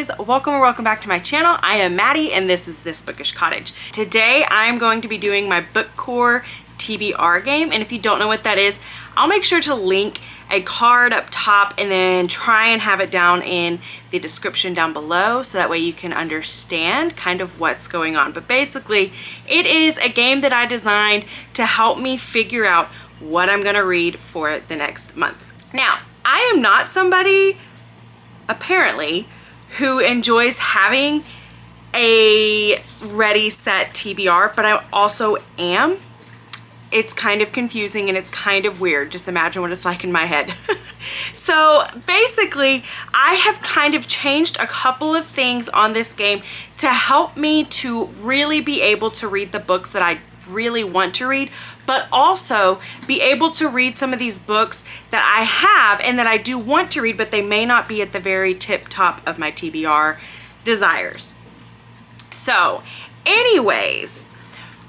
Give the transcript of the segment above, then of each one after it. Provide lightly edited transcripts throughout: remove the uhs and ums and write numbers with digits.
guys, welcome or welcome back to my channel. I am Maddie and this is This Bookish Cottage. Today I'm going to be doing my Bookcore TBR game, and if you don't know what that is, I'll make sure to link a card up top and then try and have it down in the description down below so that way you can understand kind of what's going on. But basically it is a game that I designed to help me figure out what I'm going to read for the next month. Now, I am not somebody apparently who enjoys having a ready set TBR, but I also am. It's kind of confusing and it's kind of weird. Just imagine what it's like in my head. So basically, I have kind of changed a couple of things on this game to help me to really be able to read the books that I really want to read, but also be able to read some of these books that I have and that I do want to read, but they may not be at the very tip top of my TBR desires. So anyways,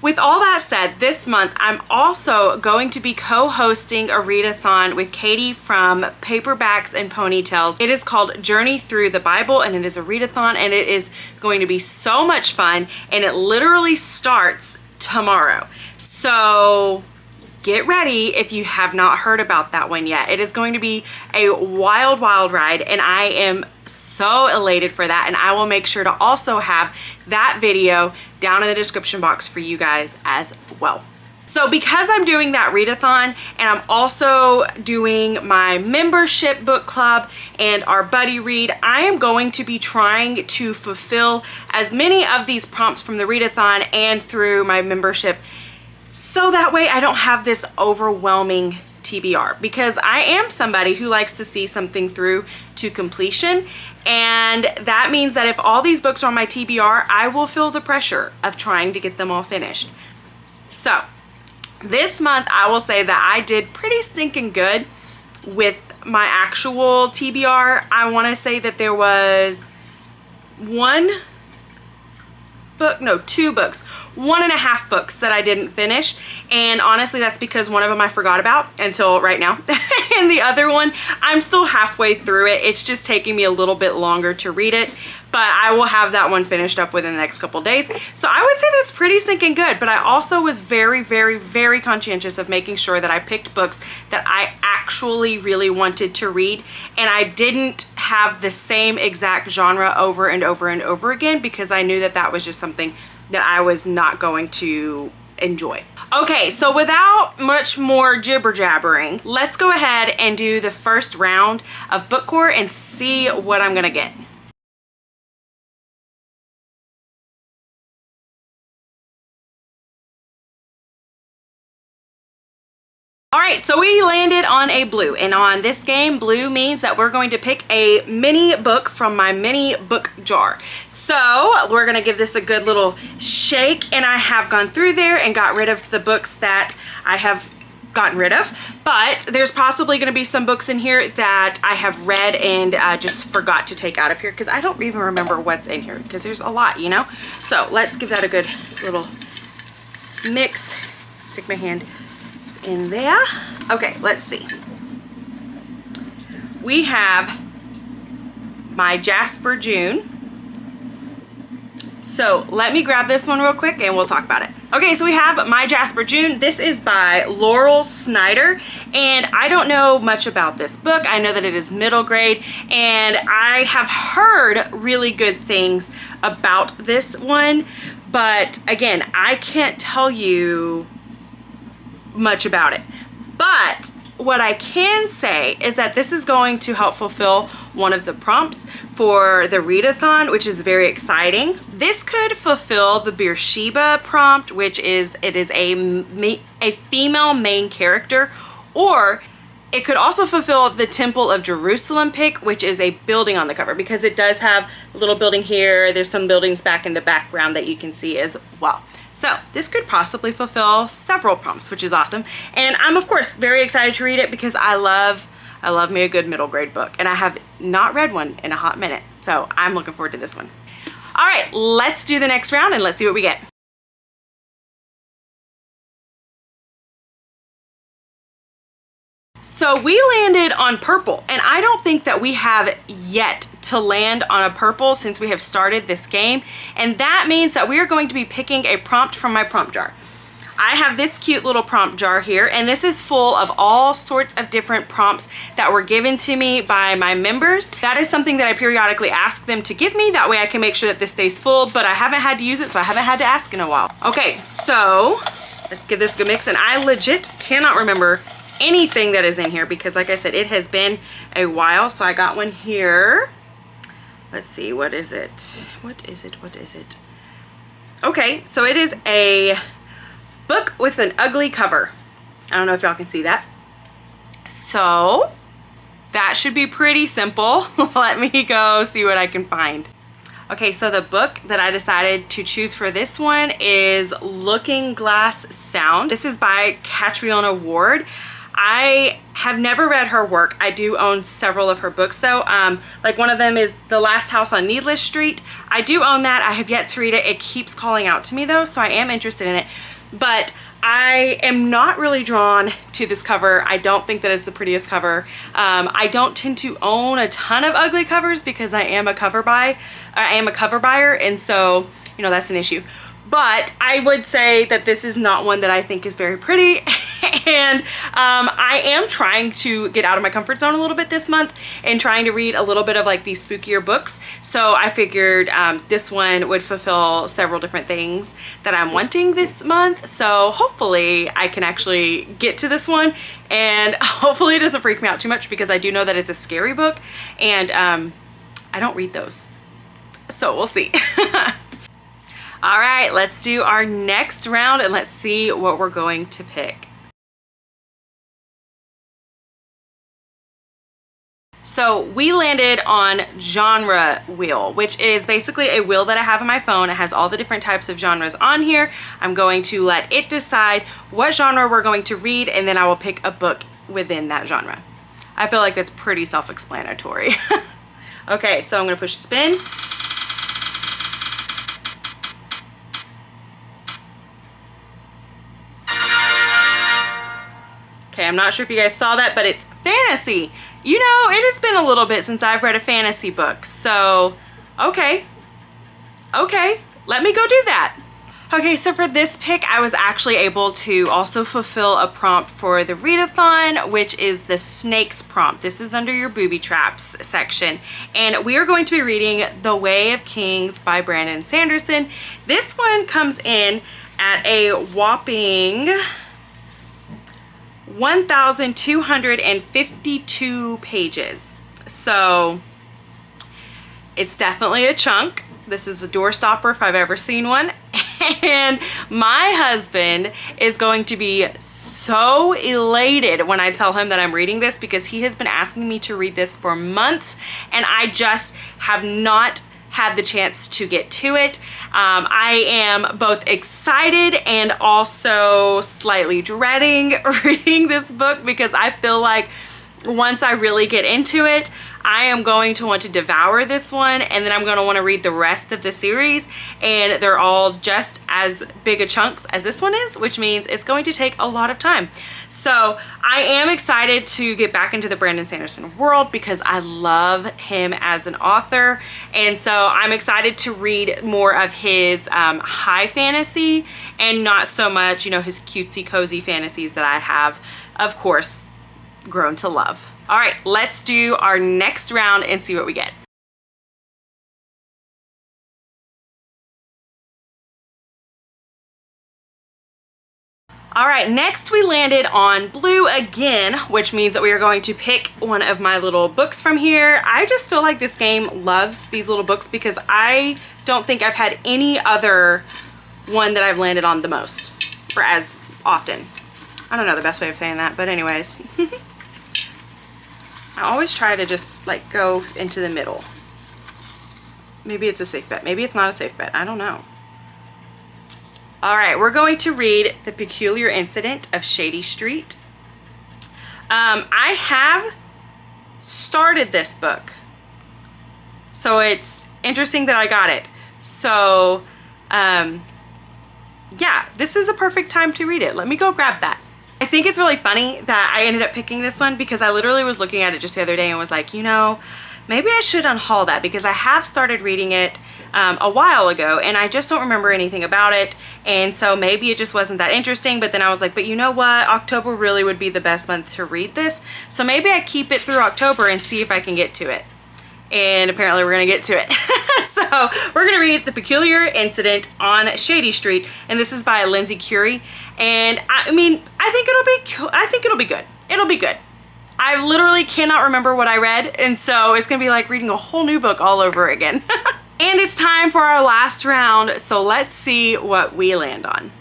with all that said, this month I'm also going to be co-hosting a readathon with Katie from Paperbacks and Ponytails. It is called Journey Through the Bible, and it is a readathon, and it is going to be so much fun, and it literally starts tomorrow. So get ready if you have not heard about that one yet. It is going to be a wild, wild ride, and I am so elated for that, and I will make sure to also have that video down in the description box for you guys as well. So because I'm doing that readathon and I'm also doing my membership book club and our buddy read, I am going to be trying to fulfill as many of these prompts from the readathon and through my membership, so that way I don't have this overwhelming TBR, because I am somebody who likes to see something through to completion, and that means that if all these books are on my TBR, I will feel the pressure of trying to get them all finished. So this month I will say that I did pretty stinking good with my actual TBR. I want to say that there was two books, 1.5 books that I didn't finish, and honestly that's because one of them I forgot about until right now and the other one I'm still halfway through it. It's just taking me a little bit longer to read it, but I will have that one finished up within the next couple days. So I would say that's pretty stinking good, but I also was very, very, very conscientious of making sure that I picked books that I actually really wanted to read, and I didn't have the same exact genre over and over and over again, because I knew that that was just something that I was not going to enjoy. Okay, so without much more jibber jabbering, let's go ahead and do the first round of Bookcore and see what I'm gonna get. All right, so we landed on a blue, and on this game, blue means that we're going to pick a mini book from my mini book jar. So we're gonna give this a good little shake, and I have gone through there and got rid of the books that I have gotten rid of, but there's possibly gonna be some books in here that I have read and just forgot to take out of here, because I don't even remember what's in here, because there's a lot, you know? So let's give that a good little mix. Stick my hand in there. Okay, let's see. We have my Jasper June. So let me grab this one real quick and we'll talk about it. Okay, so we have my Jasper June. This is by Laurel Snyder, and I don't know much about this book. I know that it is middle grade, and I have heard really good things about this one, but again, I can't tell you much about it. But what I can say is that this is going to help fulfill one of the prompts for the readathon, which is very exciting. This could fulfill the Beersheba prompt, which is a female main character, or it could also fulfill the Temple of Jerusalem pick, which is a building on the cover, because it does have a little building here. There's some buildings back in the background that you can see as well. So this could possibly fulfill several prompts, which is awesome. And I'm of course very excited to read it, because I love me a good middle grade book, and I have not read one in a hot minute. So I'm looking forward to this one. All right, let's do the next round and let's see what we get. So we landed on purple, and I don't think that we have yet to land on a purple since we have started this game. And that means that we are going to be picking a prompt from my prompt jar. I have this cute little prompt jar here, and this is full of all sorts of different prompts that were given to me by my members. That is something that I periodically ask them to give me. That way I can make sure that this stays full, but I haven't had to use it, so I haven't had to ask in a while. Okay, so let's give this a good mix, and I legit cannot remember anything that is in here because, like I said, it has been a while. So I got one here. Let's see, what is it? What is it? What is it? Okay, so it is a book with an ugly cover. I don't know if y'all can see that. So that should be pretty simple. Let me go see what I can find. Okay, so the book that I decided to choose for this one is Looking Glass Sound. This is by Catriona Ward. I have never read her work. I do own several of her books though. Like one of them is The Last House on Needless Street. I do own that. I have yet to read it. It keeps calling out to me though, so I am interested in it. But I am not really drawn to this cover. I don't think that it's the prettiest cover. I don't tend to own a ton of ugly covers because I am a cover buyer, and so, you know, that's an issue. But I would say that this is not one that I think is very pretty. And I am trying to get out of my comfort zone a little bit this month and trying to read a little bit of like these spookier books. So I figured this one would fulfill several different things that I'm wanting this month. So hopefully I can actually get to this one, and hopefully it doesn't freak me out too much because I do know that it's a scary book, and I don't read those. So we'll see. All right, let's do our next round and let's see what we're going to pick. So we landed on genre wheel, which is basically a wheel that I have on my phone. It has all the different types of genres on here. I'm going to let it decide what genre we're going to read, and then I will pick a book within that genre. I feel like that's pretty self-explanatory. Okay, so I'm gonna push spin. Okay, I'm not sure if you guys saw that, but it's fantasy. You know, it has been a little bit since I've read a fantasy book, so okay, let me go do that. Okay, so for this pick, I was actually able to also fulfill a prompt for the readathon, which is the snakes prompt. This is under your booby traps section, and we are going to be reading The Way of Kings by Brandon Sanderson. This one comes in at a whopping 1,252 pages. So it's definitely a chunk. This is a doorstopper if I've ever seen one. And my husband is going to be so elated when I tell him that I'm reading this, because he has been asking me to read this for months and I just have not had the chance to get to it. I am both excited and also slightly dreading reading this book, because I feel like once I really get into it, I am going to want to devour this one, and then I'm going to want to read the rest of the series, and they're all just as big a chunks as this one is, which means it's going to take a lot of time. So I am excited to get back into the Brandon Sanderson world because I love him as an author, and so I'm excited to read more of his high fantasy and not so much, you know, his cutesy cozy fantasies that I have, of course, grown to love. All right, let's do our next round and see what we get. All right, next we landed on blue again, which means that we are going to pick one of my little books from here. I just feel like this game loves these little books because I don't think I've had any other one that I've landed on the most or as often. I don't know the best way of saying that, but anyways. I always try to just like go into the middle. Maybe it's a safe bet. Maybe it's not a safe bet. I don't know. All right, we're going to read The Peculiar Incident of Shady Street. I have started this book, so it's interesting that I got it. So, yeah, this is a perfect time to read it. Let me go grab that. I think it's really funny that I ended up picking this one because I literally was looking at it just the other day and was like, you know, maybe I should unhaul that because I have started reading it a while ago and I just don't remember anything about it, and so maybe it just wasn't that interesting. But then I was like, but you know what, October really would be the best month to read this, so maybe I keep it through October and see if I can get to it. And apparently we're gonna get to it. So we're gonna read The Peculiar Incident on Shady Street, and this is by Lindsay Curie. And I mean, I think it'll be good. It'll be good. I literally cannot remember what I read, and so it's gonna be like reading a whole new book all over again. And it's time for our last round, so let's see what we land on.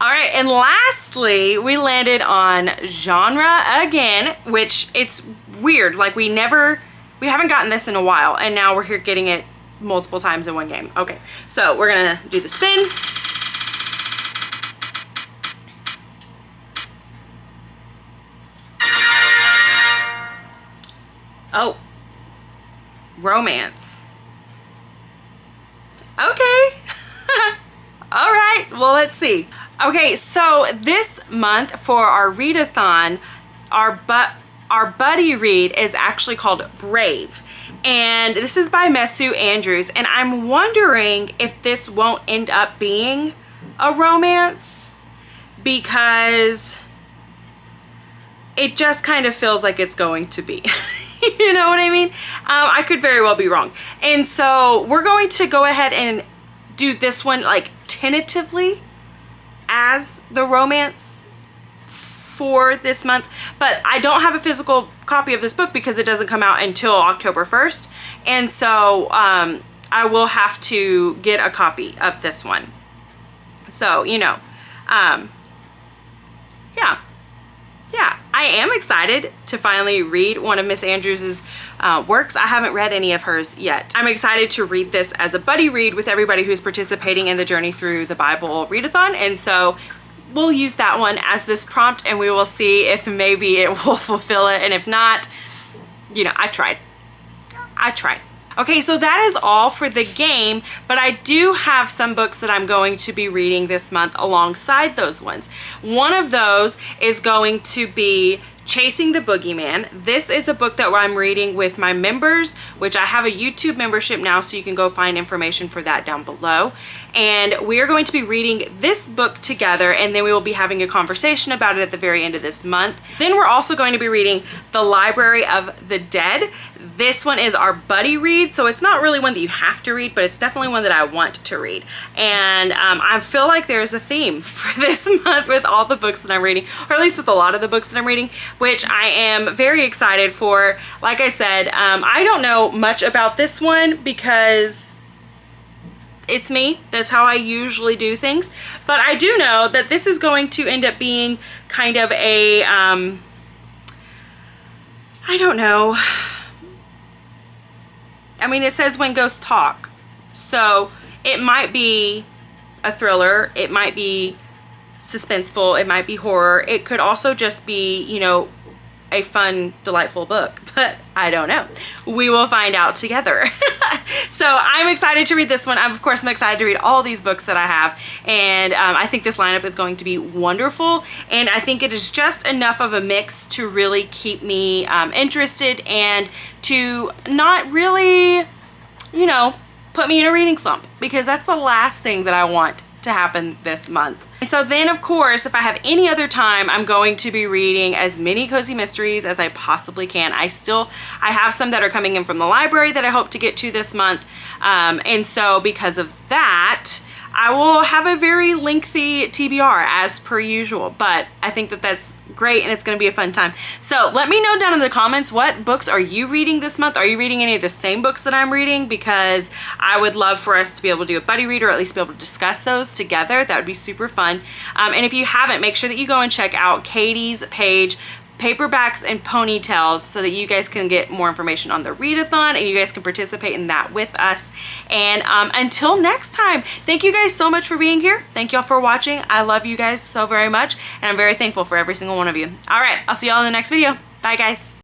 All right, and lastly, we landed on genre again, which it's weird. Like we haven't gotten this in a while, and now we're here getting it multiple times in one game. Okay, so we're gonna do the spin. Oh, romance. Okay. All right, well, let's see. Okay, so this month for our readathon, our buddy read is actually called Brave. And this is by Messu Andrews. And I'm wondering if this won't end up being a romance because it just kind of feels like it's going to be. You know what I mean? I could very well be wrong. And so we're going to go ahead and do this one like tentatively as the romance for this month, but I don't have a physical copy of this book because it doesn't come out until October 1st, and so I will have to get a copy of this one. So, you know, yeah, I am excited to finally read one of Miss Andrews's works. I haven't read any of hers yet. I'm excited to read this as a buddy read with everybody who's participating in the Journey Through the Bible readathon, and so we'll use that one as this prompt and we will see if maybe it will fulfill it, and if not, you know, I tried. Okay, so that is all for the game, but I do have some books that I'm going to be reading this month alongside those ones. One of those is going to be Chasing the Boogeyman. This is a book that I'm reading with my members, which I have a YouTube membership now, so you can go find information for that down below. And we are going to be reading this book together, and then we will be having a conversation about it at the very end of this month. Then we're also going to be reading The Library of the Dead. This one is our buddy read, so it's not really one that you have to read, but it's definitely one that I want to read. And I feel like there's a theme for this month with all the books that I'm reading, or at least with a lot of the books that I'm reading, which I am very excited for. Like I said, I don't know much about this one because it's me. That's how I usually do things. But I do know that this is going to end up being kind of a, I don't know. I mean, it says When Ghosts Talk. So it might be a thriller. It might be suspenseful. It might be horror. It could also just be, you know, a fun, delightful book, but I don't know. We will find out together. So I'm excited to read this one. Of course, I'm excited to read all these books that I have, and I think this lineup is going to be wonderful, and I think it is just enough of a mix to really keep me interested and to not really, you know, put me in a reading slump, because that's the last thing that I want to happen this month. And so then, of course, if I have any other time, I'm going to be reading as many cozy mysteries as I possibly can. I have some that are coming in from the library that I hope to get to this month. And so because of that, I will have a very lengthy TBR as per usual, but I think that that's great and it's going to be a fun time. So let me know down in the comments, what books are you reading this month? Are you reading any of the same books that I'm reading? Because I would love for us to be able to do a buddy read, or at least be able to discuss those together. That would be super fun. And if you haven't, make sure that you go and check out Katie's page, Paperbacks and Ponytails, so that you guys can get more information on the readathon and you guys can participate in that with us. And until next time, thank you guys so much for being here. Thank y'all for watching. I love you guys so very much, and I'm very thankful for every single one of you. All right, I'll see y'all in the next video. Bye, guys.